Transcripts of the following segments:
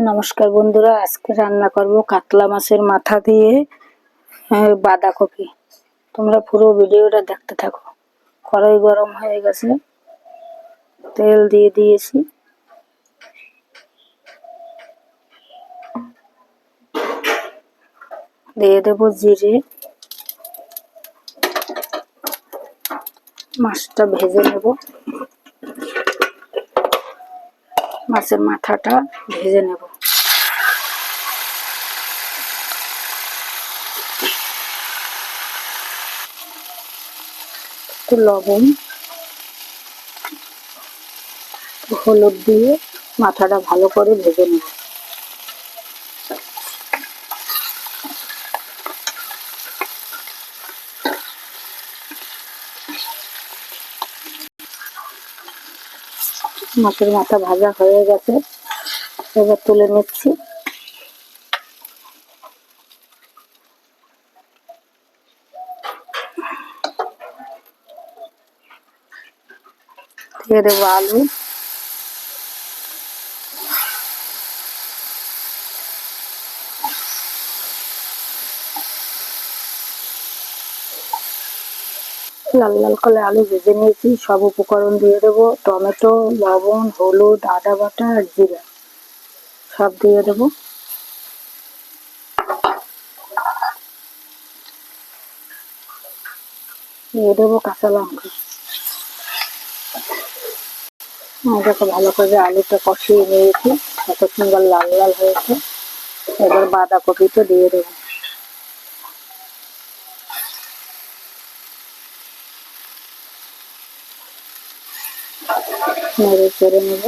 নমস্কার বন্ধুরা, আজকে রান্না করব কাতলা মাছের মাথা দিয়ে বাঁধাকপি। তোমরা পুরো ভিডিওটা দেখতে থাকো। কড়াই গরম হয়ে গেছে, তেল দিয়ে দিয়েছি। দিয়ে দেবো জিরে। মাছটা ভেজে নেব। মাছের মাথাটা ভেজে নেব। একটু লবণ, হলুদ দিয়ে মাথাটা ভালো করে ভেজে নেব। মাছের মাথা ভাজা হয়ে গেছে, এবার তুলে নিচ্ছি। দিয়ে দেবো আলু, লাল লাল করে আলু ভেজে নিয়েছি। সব উপকরণ দিয়ে দেবো, টমেটো, লবণ, হলুদ, আদা বাটা আর জিরা সব দিয়ে দেবো। দিয়ে দেবো কাঁচা লঙ্কা। দেখো ভালো করে আলুটা কষিয়ে নিয়েছি, কত সুন্দর লাল লাল হয়েছে। এবার বাঁধাকপিটা দিয়ে দেবো। নেড়ে চেড়ে নেব।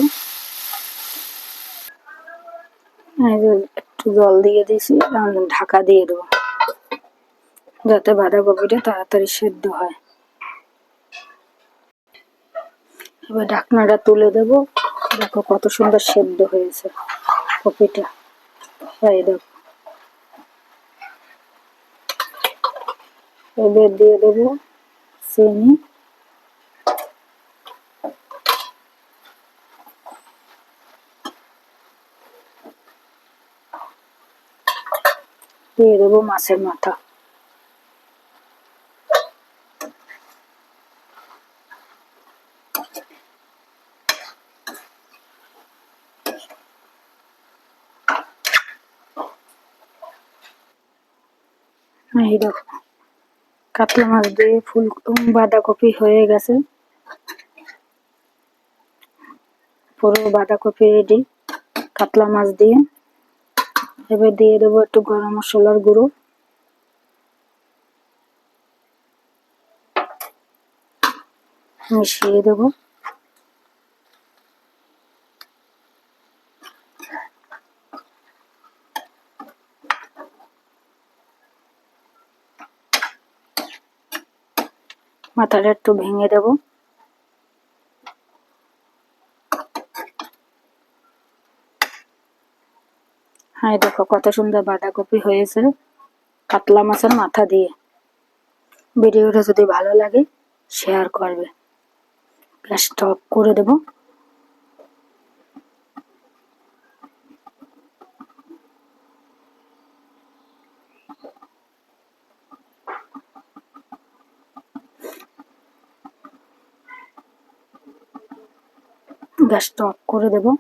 একটু জল দিয়ে দিয়েছি, ঢাকা দিয়ে দেবো যাতে বাঁধাকপিটা তাড়াতাড়ি সেদ্ধ হয়। এবার ঢাকনাটা তুলে দেবো। দেখো কত সুন্দর সেদ্ধ হয়েছে কপিটা। এই দেখো, এবার দিয়ে দেবো চিনি, দিয়ে দেবো মাছের মাথা। এই দেখো কাতলা মাছ দিয়ে ফুল বাঁধাকপি হয়ে গেছে। পুরো বাঁধাকপি রেডি কাতলা মাছ দিয়ে। এবার দিয়ে দেবো একটু গরম মশলার গুঁড়ো, মিশিয়ে দেবো। মাথাটা একটু ভেঙে দেবো। হ্যাঁ দেখো কত সুন্দর বাঁধাকপি হয়েছে কাতলা মাছের মাথা দিয়ে। ভিডিওটা যদি ভালো লাগে শেয়ার করবে। গ্যাসটা অফ করে দেবো। গ্যাসটা অফ করে দেবো।